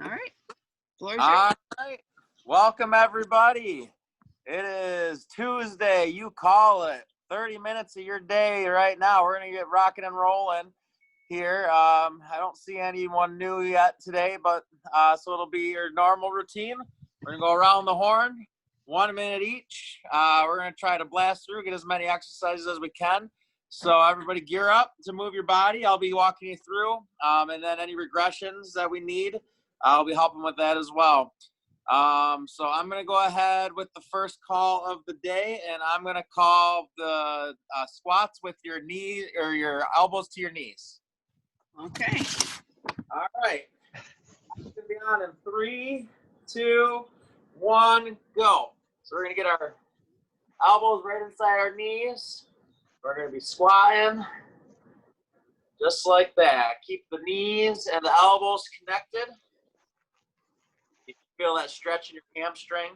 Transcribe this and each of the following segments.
All right. Floor is All yours. right. Welcome, everybody. It is Tuesday. You call it. 30 minutes of your day right now. We're going to get rocking and rolling here. I don't see anyone new yet today, but so it'll be your normal routine. We're going to go around the horn, 1 minute each. We're going to try to blast through, get as many exercises as we can. So everybody gear up to move your body. I'll be walking you through, and then any regressions that we need, I'll be helping with that as well. So I'm going to go ahead with the first call of the day, and I'm going to call the squats with your knee or your elbows to your knees. Okay. All right. It's going to be on in 3, 2, 1, go. So we're going to get our elbows right inside our knees. We're going to be squatting just like that. Keep the knees and the elbows connected. You can feel that stretch in your hamstring.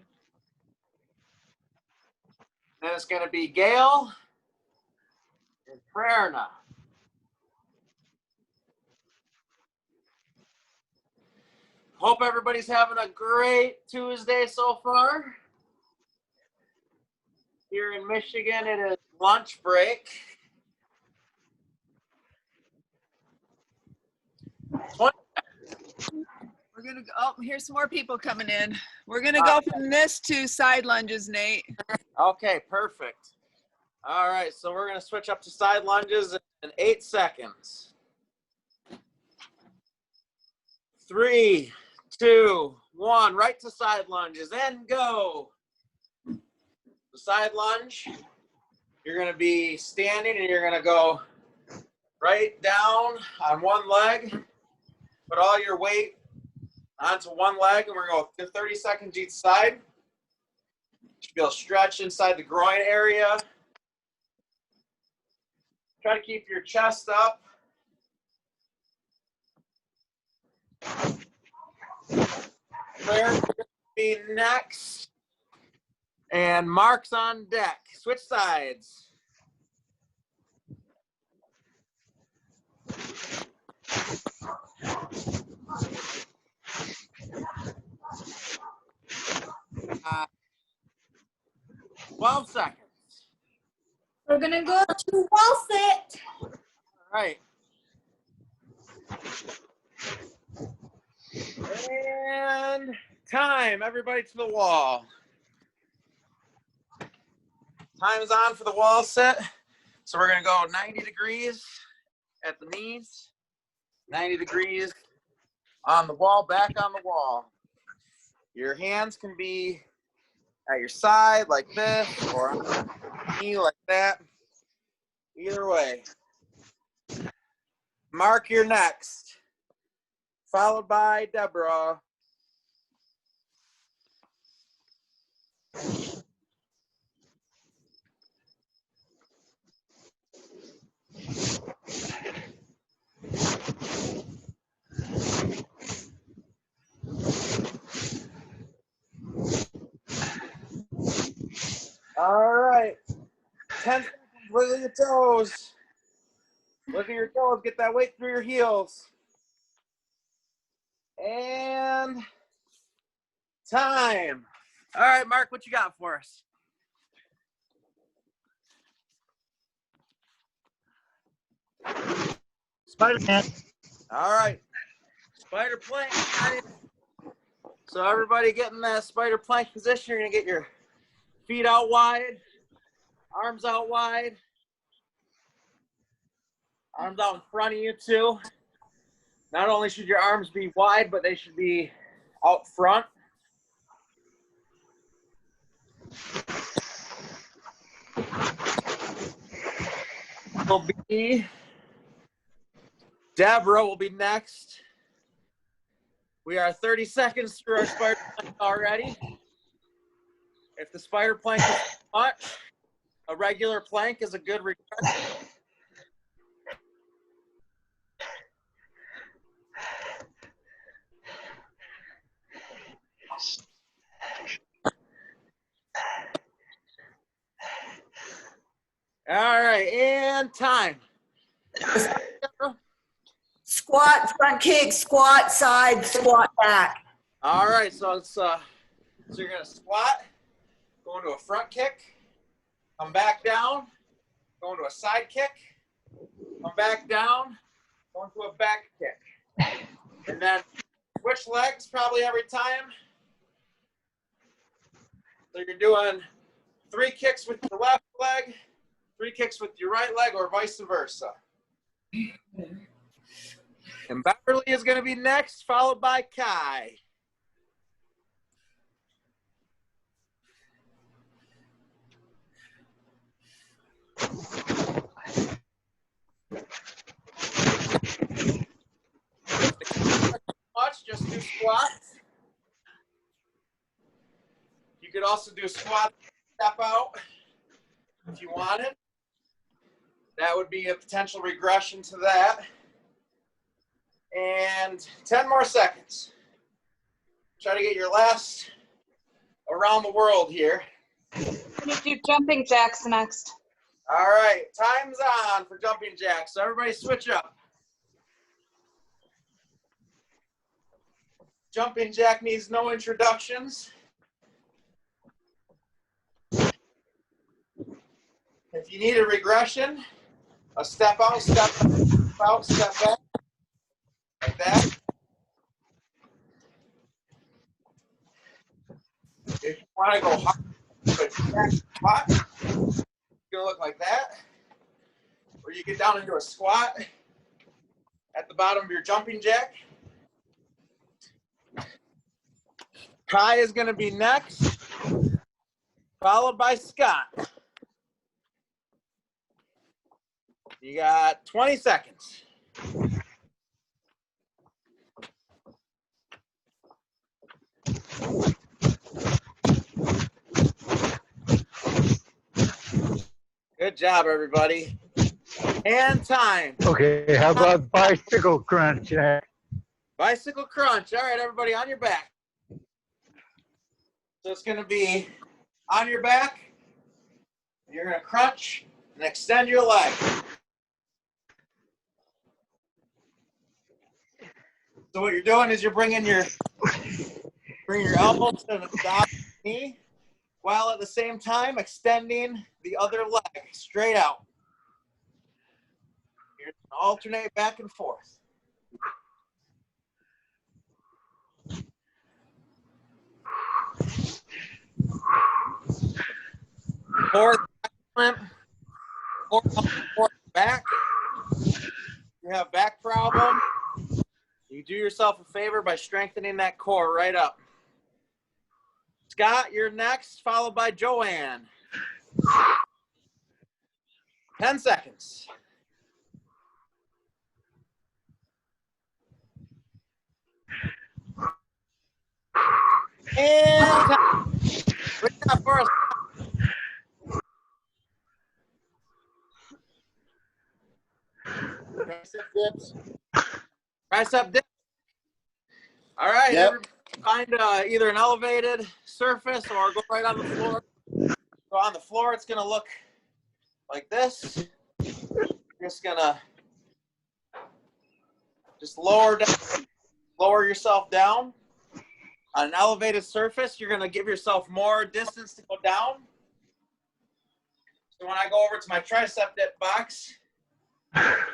Then it's going to be Gail and Prerna. Hope everybody's having a great Tuesday so far. Here in Michigan, it is lunch break. 20. We're going to go. Oh, here's some more people coming in. We're going to go from this to side lunges, Nate. Okay, perfect. All right, so we're going to switch up to side lunges in 8 seconds. 3, 2, 1. Right to side lunges and go. The side lunge, you're going to be standing and you're going to go right down on one leg. Put all your weight onto one leg, and we're going to go 30 seconds each side. You feel stretch inside the groin area. Try to keep your chest up. Claire will be next. And Mark's on deck. Switch sides. Uh, 12 seconds. We're gonna go to wall sit. All right. And time. Everybody to the wall. Time is on for the wall sit. So we're going to go 90 degrees at the knees, 90 degrees on the wall, back on the wall. Your hands can be at your side like this or on your knee like that. Either way. Mark, you're next, followed by Deborah. All right. 10 seconds. Wiggle your toes. Look at your toes. Get that weight through your heels. And time. All right, Mark, what you got for us? Spider-Man. All right. Spider plank. So everybody get in that spider plank position. You're going to get your feet out wide, arms out wide, arms out in front of you too. Not only should your arms be wide, but they should be out front. Will be Deborah will be next. We are 30 seconds through our spider plank already. If the spider plank is too much, a regular plank is a good regression. All right, and time. Squat Squat, front kick, squat, side, squat back. All right, so it's so you're gonna squat, go into a front kick, come back down, go into a side kick, come back down, go into a back kick, and then switch legs probably every time. So you're doing 3 kicks with your left leg, 3 kicks with your right leg, or vice versa. And Beverly is going to be next, followed by Kai. Much, just do squats. You could also do squat, step out if you wanted. That would be a potential regression to that. And 10 more seconds. Try to get your last around the world here. We're gonna do jumping jacks next. All right, time's on for jumping jacks. So everybody switch up. Jumping jack needs no introductions. If you need a regression, a step out, step out, step back, like that. If you want to go hard, back squat, it's gonna look like that. Or you get down into a squat at the bottom of your jumping jack. Kai is gonna be next, followed by Scott. You got 20 seconds. Good job, everybody. And time. Okay, how about bicycle crunch? Bicycle crunch. All right, everybody, on your back. So it's going to be on your back. You're going to crunch and extend your leg. So what you're doing is you're bringing your elbow to the top of the knee, while at the same time extending the other leg straight out. You're going to alternate back and forth. Fourth, fourth back. You have back problem. You do yourself a favor by strengthening that core right up. Scott, you're next, followed by Joanne. 10 seconds. And bring that for us. Tricep dips. Tricep dips. All right, Yep. everybody find either an elevated surface or go right on the floor. So on the floor, it's going to look like this. Just going to lower yourself down. On an elevated surface, you're going to give yourself more distance to go down. So when I go over to my tricep dip box, I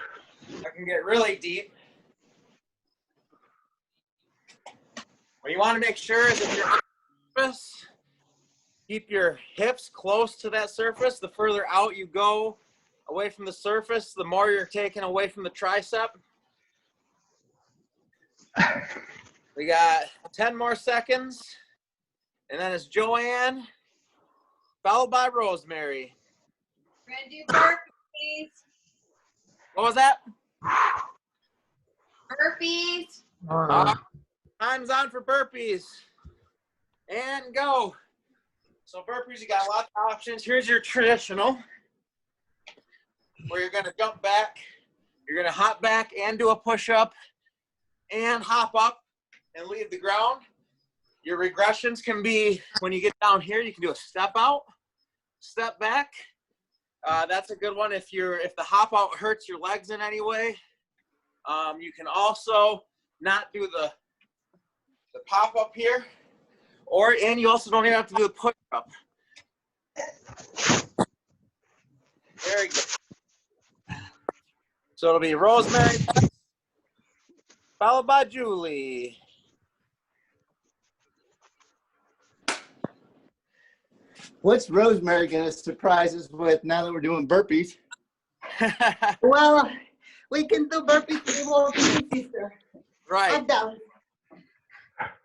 can get really deep. What you want to make sure is if you're on the surface, keep your hips close to that surface. The further out you go away from the surface, the more you're taking away from the tricep. We got 10 more seconds. And then it's Joanne, followed by Rosemary. We're gonna do burpees. What was that? Burpees. Time's on for burpees. And go. So burpees, you got lots of options. Here's your traditional, where you're going to jump back. You're going to hop back and do a push-up and hop up and leave the ground. Your regressions can be, when you get down here, you can do a step out, step back. That's a good one if the hop out hurts your legs in any way. You can also not do the pop up here, and you also don't even have to do the push up. Very good. So it'll be Rosemary, followed by Julie. What's Rosemary going to surprise us with now that we're doing burpees? Well, we can do burpees if you want to, sister. Right. Up, down.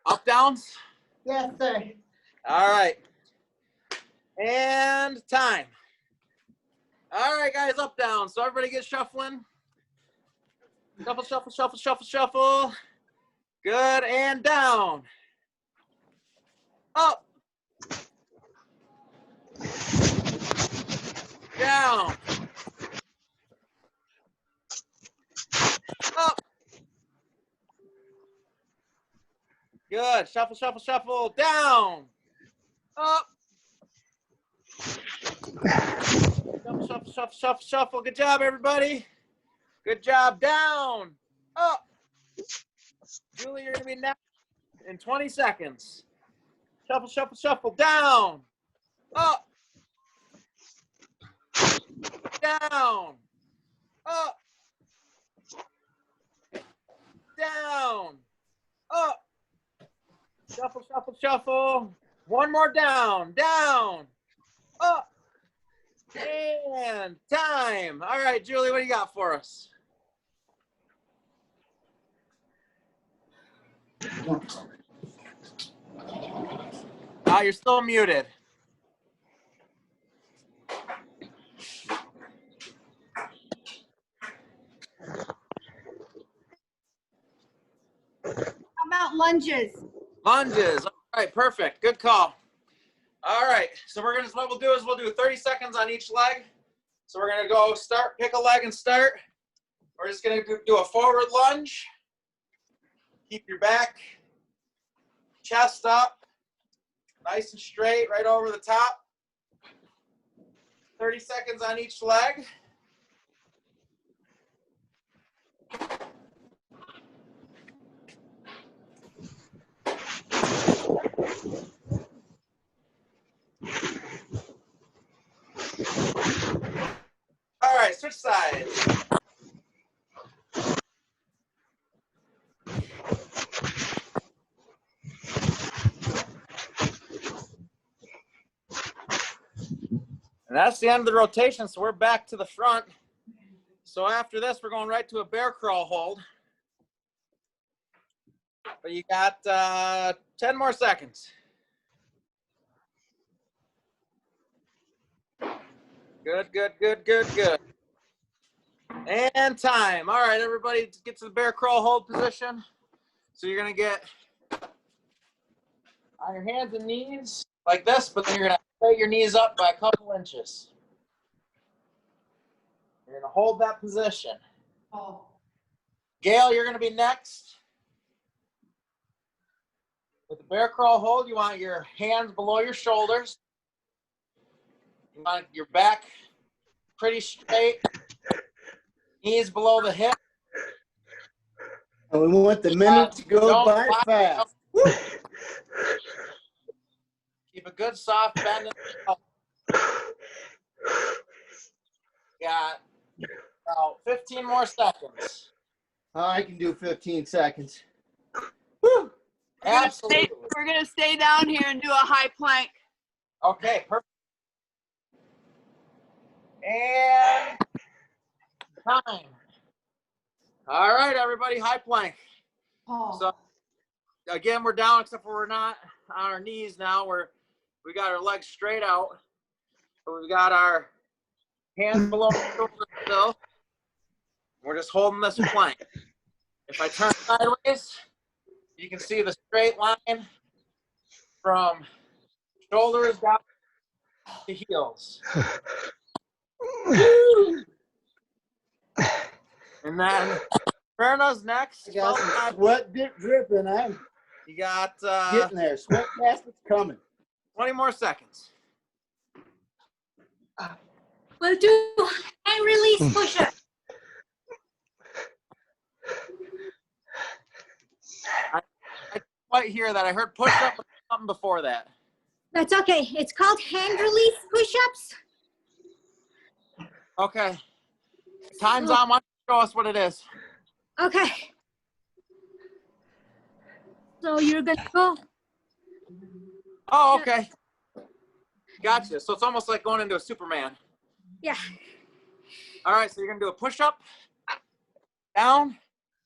Up, downs? Yes, sir. All right. And time. All right, guys, up, down. So everybody get shuffling. Shuffle, shuffle, shuffle, shuffle, shuffle. Good, and down. Up. Down. Up. Good. Shuffle, shuffle, shuffle. Down. Up. Shuffle, shuffle, shuffle, shuffle, shuffle. Good job, everybody. Good job. Down. Up. Julie, you're going to be next in 20 seconds. Shuffle, shuffle, shuffle. Down. Up. Down. Up. Down. Up. Shuffle, shuffle, shuffle. One more down. Down. Up. And time. All right, Julie, what do you got for us? You're still muted. How about lunges? Lunges. All right, perfect. Good call. All right, so what we'll do is we'll do 30 seconds on each leg. So we're gonna go start, pick a leg and start. We're just gonna do a forward lunge. Keep your back, chest up, nice and straight, right over the top. 30 seconds on each leg. All right, switch sides. And that's the end of the rotation, so we're back to the front. So after this, we're going right to a bear crawl hold. But you got 10 more seconds. Good, good, good, good, good. And time. All right, everybody get to the bear crawl hold position. So you're going to get on your hands and knees like this, but then you're going to straighten your knees up by a couple inches. You're going to hold that position. Oh. Gail, you're going to be next. With the bear crawl hold, you want your hands below your shoulders. You want your back pretty straight. Knees below the hip. And we want the minute to go by fast. Keep a good soft bend in the elbow. Got about 15 more seconds. Oh, I can do 15 seconds. Woo. Absolutely. We're gonna stay down here and do a high plank. Okay, perfect. And time. All right, everybody, high plank. Oh. So again, we're down except for we're not on our knees now. We got our legs straight out. But we've got our hands below the shoulders still. We're just holding this plank. If I turn sideways, you can see the straight line from shoulders down to heels. And then Verna's next. I got some sweat dripping. I'm You got getting there. Sweat basket's coming. 20 more seconds. We'll do high release push-up. I didn't quite hear that. I heard push up or something before that. That's okay. It's called hand release push-ups. Okay. Time's on. Why don't you show us what it is? Okay. So you're gonna go. Oh, okay. Gotcha. So it's almost like going into a Superman. Yeah. All right, so you're gonna do a push-up, down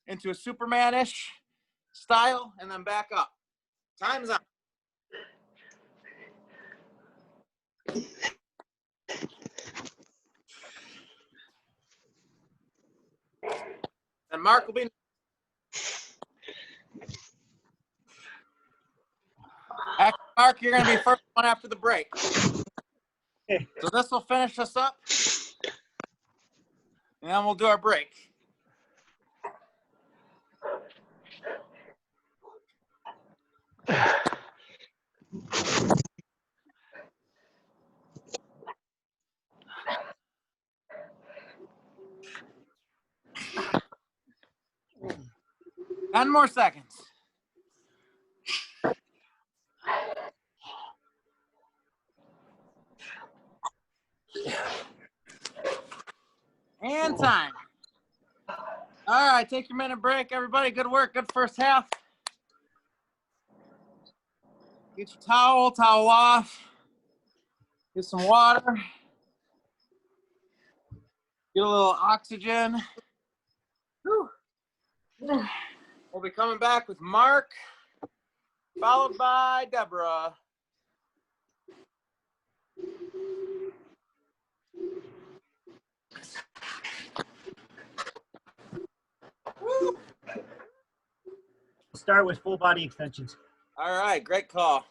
into a Superman-ish style, and then back up. Time's up. And Mark will be. Actually, Mark, you're gonna be first one after the break. So this will finish us up, and then we'll do our break. Ten more seconds. And time. All right, take your minute break, everybody. Good work. Good first half. Get your towel off. Get some water. Get a little oxygen. Whew. We'll be coming back with Mark, followed by Deborah. Woo. Start with full body extensions. All right, great call.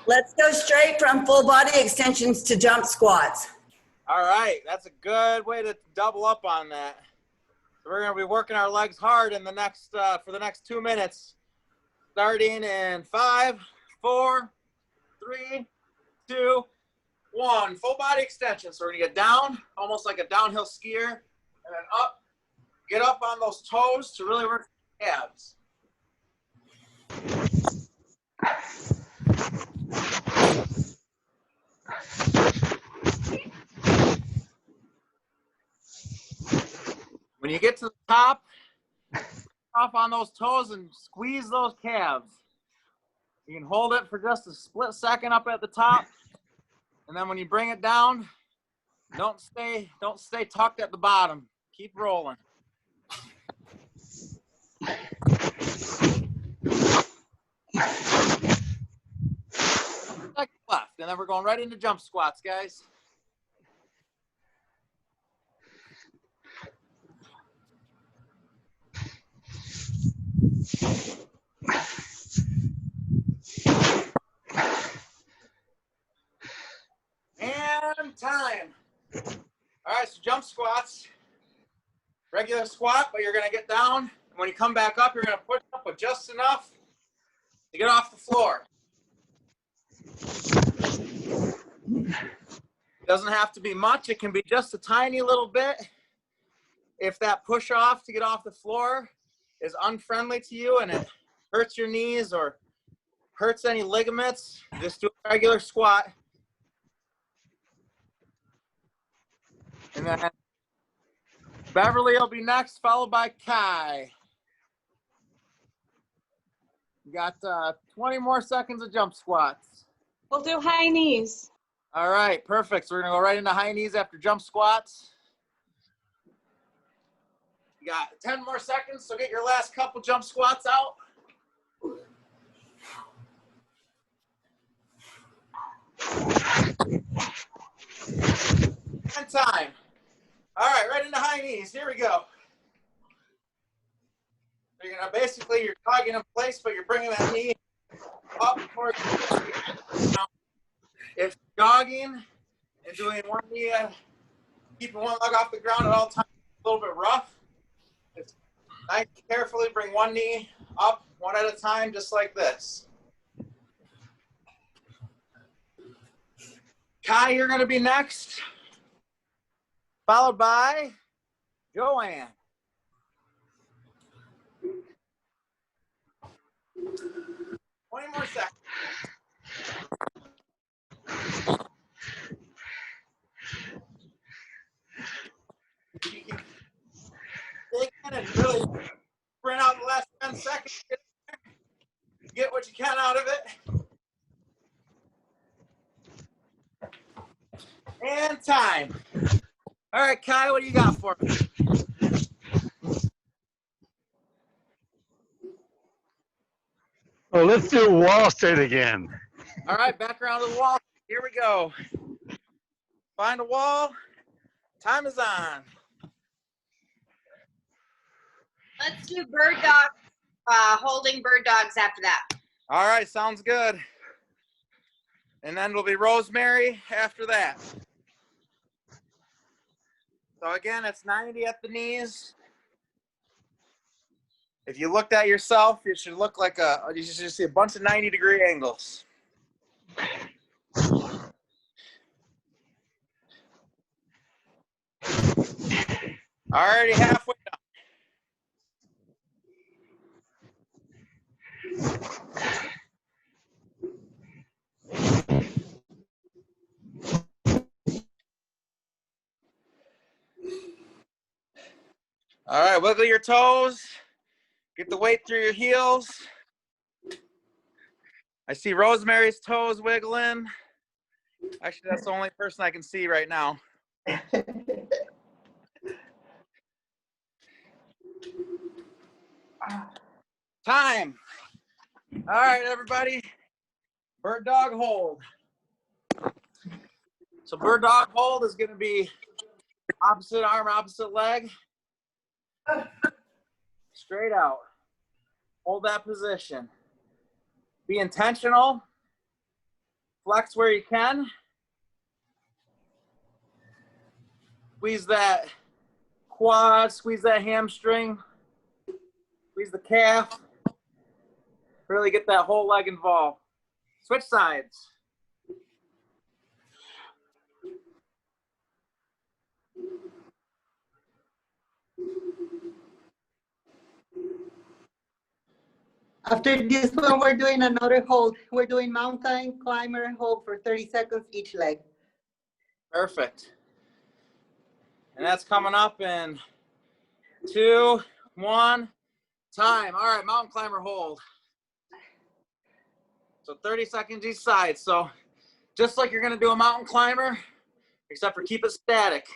Let's go straight from full body extensions to jump squats. All right, that's a good way to double up on that. So we're going to be working our legs hard in the next for the next 2 minutes, starting in 5, 4, 3, 2, 1. Full body extension. So we're going to get down, almost like a downhill skier, and then up. Get up on those toes to really work the calves. When you get to the top, off on those toes and squeeze those calves. You can hold it for just a split second up at the top, and then when you bring it down, don't stay tucked at the bottom. Keep rolling. Like left, and then we're going right into jump squats, guys. And time. All right, so jump squats. Regular squat, but you're going to get down. When you come back up, you're going to push up with just enough to get off the floor. Doesn't have to be much. It can be just a tiny little bit. If that push off to get off the floor is unfriendly to you and it hurts your knees or hurts any ligaments, just do a regular squat. And then Beverly will be next, followed by Kai. You got 20 more seconds of jump squats. We'll do high knees. All right, perfect. So we're going to go right into high knees after jump squats. You got 10 more seconds, so get your last couple jump squats out. And time. All right, right into high knees. Here we go. You're going to basically, you're jogging in place, but you're bringing that knee up towards now. If you're jogging and doing one knee, keeping one leg off the ground at all times, a little bit rough. It's nice to carefully bring one knee up one at a time, just like this. Kai, you're going to be next. followed by Joanne. Twenty more seconds. You can dig in and really sprint out the last 10 seconds. Get what you can out of it. And time. All right, Kai, what do you got for me? Well, let's do Wall Street again. All right, back around to the wall. Here we go. Find a wall. Time is on. Let's do bird dog, holding bird dogs after that. All right, sounds good. And then it'll be Rosemary after that. So again, it's 90 at the knees. If you looked at yourself, you should look like you should see a bunch of 90-degree angles. Already halfway done. All right, wiggle your toes. Get the weight through your heels. I see Rosemary's toes wiggling. Actually, that's the only person I can see right now. Time. All right, everybody. Bird dog hold. So bird dog hold is going to be opposite arm, opposite leg. Straight out. Hold that position. Be intentional. Flex where you can. Squeeze that quad, squeeze that hamstring, squeeze the calf. Really get that whole leg involved. Switch sides. After this one, we're doing another hold. We're doing mountain climber hold for 30 seconds each leg. Perfect. And that's coming up in 2, 1, time. All right, mountain climber hold. So 30 seconds each side. So just like you're gonna do a mountain climber, except for keep it static.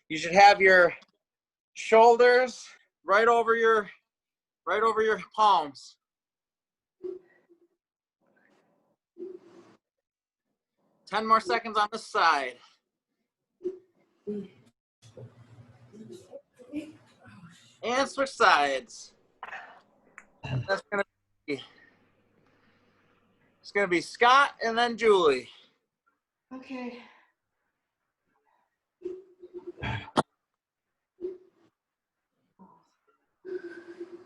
You should have your shoulders right over your palms. 10 more seconds on this side. And switch sides. That's gonna be, it's gonna be Scott and then Julie. Okay.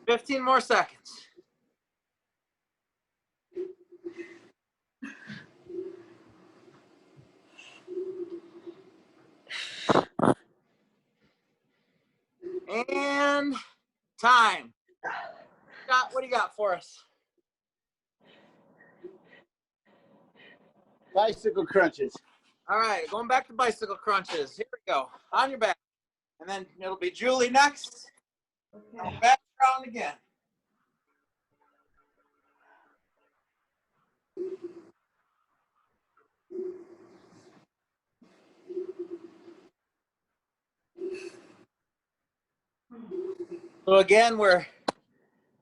15 more seconds. And time. Scott, what do you got for us? Bicycle crunches. All right, going back to bicycle crunches. Here we go. On your back. And then it'll be Julie next. Okay. Back around again. So again, we're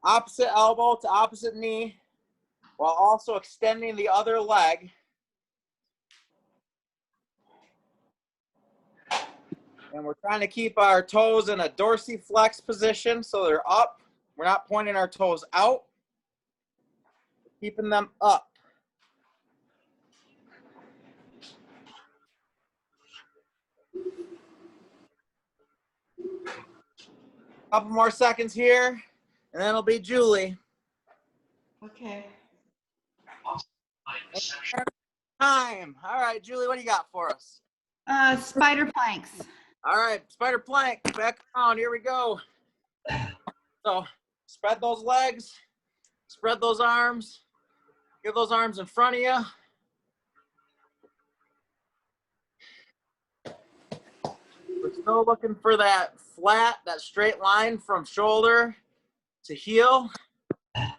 opposite elbow to opposite knee while also extending the other leg. And we're trying to keep our toes in a dorsiflex position so they're up. We're not pointing our toes out, keeping them up. Couple more seconds here, and then it'll be Julie. Okay. Time. All right, Julie, what do you got for us? Spider planks. All right, spider plank, back around. Here we go. So spread those legs, spread those arms, give those arms in front of you. We're still looking for that flat, that straight line from shoulder to heel. Try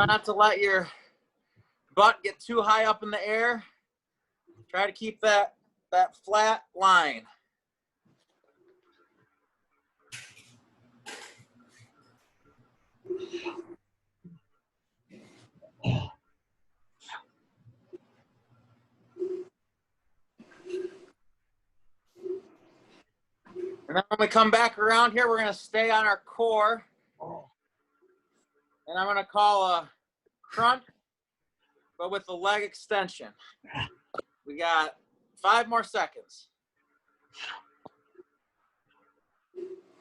not to let your butt get too high up in the air. Try to keep that flat line. And then when we come back around here, we're going to stay on our core. And I'm going to call a crunch, but with the leg extension. We got 5 more seconds.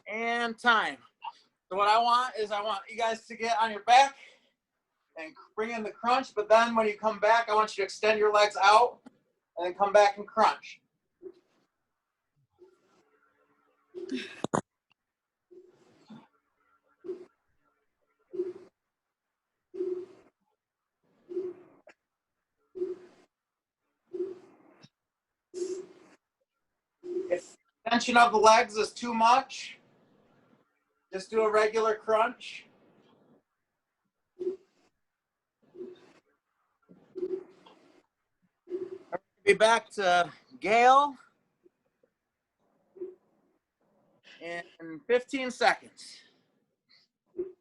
And time. So what I want you guys to get on your back and bring in the crunch, but then when you come back, I want you to extend your legs out and then come back and crunch. If extension of the legs is too much, just do a regular crunch. Be back to Gail in 15 seconds.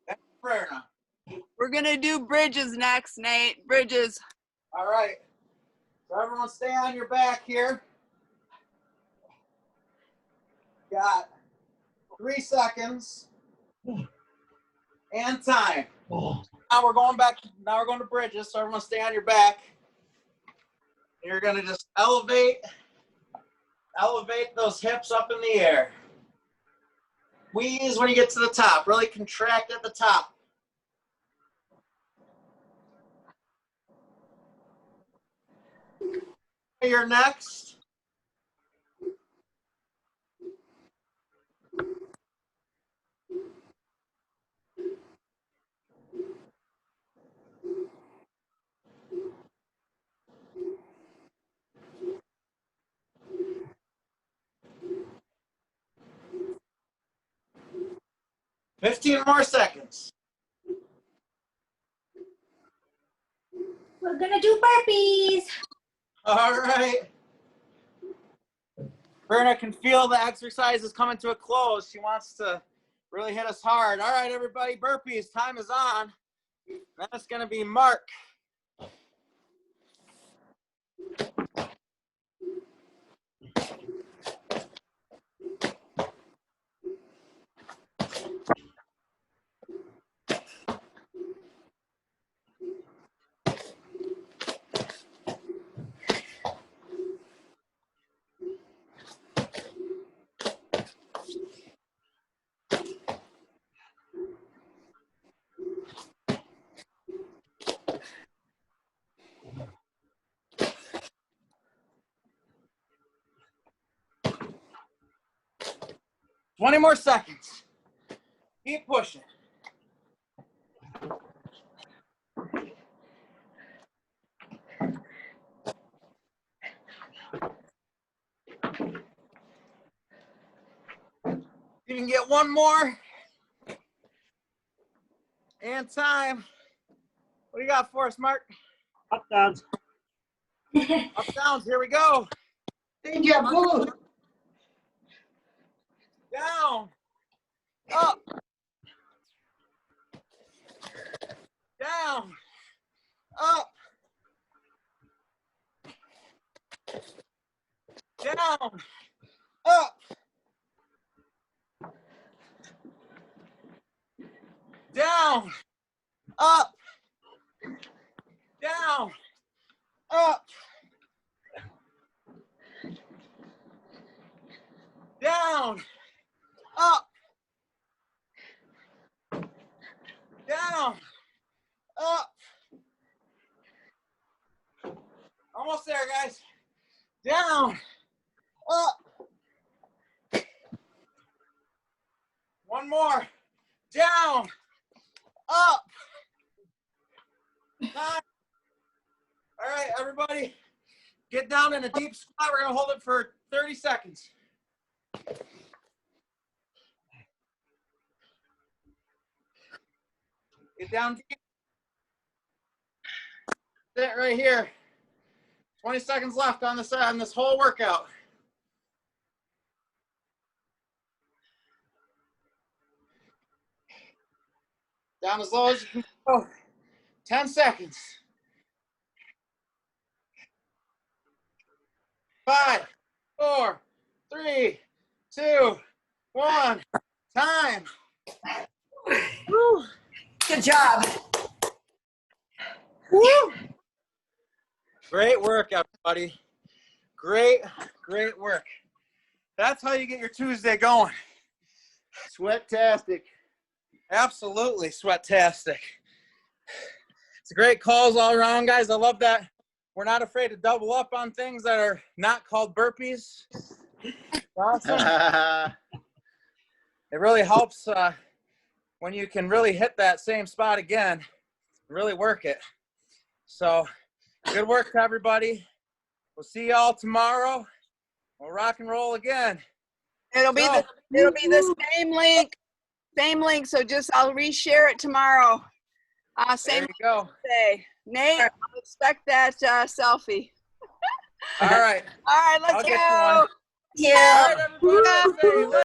That's prayer now. We're gonna do bridges next, Nate. Bridges. All right. So everyone stay on your back here. Got 3 seconds. And time. Now we're going to bridges, so everyone stay on your back. You're gonna just elevate those hips up in the air. Squeeze when you get to the top. Really contract at the top. You're next. Fifteen more seconds. We're gonna do burpees. All right. Verna can feel the exercise is coming to a close. She wants to really hit us hard. All right, everybody, burpees. Time is on. Then it's going to be Mark. Twenty more seconds. Keep pushing. You can get one more. And time. What do you got for us, Mark? Up, downs. Up, downs. Here we go. Deja vu. Down. Up. Down. Up. Down. Up. Down. Up. Down. Up. Down. Up. Down. Up. Almost there, guys. Down. One more. Down. Up. Time. All right, everybody. Get down in a deep squat. We're going to hold it for 30 seconds. Get down deep. Sit right here. 20 seconds left on this whole workout. Down as low as you can go. 10 seconds. 5, 4, 3, 2, 1. Time. Woo. Good job. Woo. Great work, everybody. Great work. That's how you get your Tuesday going. Sweat-tastic. Absolutely sweat-tastic. It's great calls all around, guys. I love that. We're not afraid to double up on things that are not called burpees. Awesome. It really helps when you can really hit that same spot again, really work it. So good work to everybody. We'll see y'all tomorrow. We'll rock and roll again. It'll be the same link. So just I'll reshare it tomorrow. There Same you go. day. Nate, I'll expect that selfie. All right. All right, let's I'll get you go. one. Yeah. All right, everybody. Stay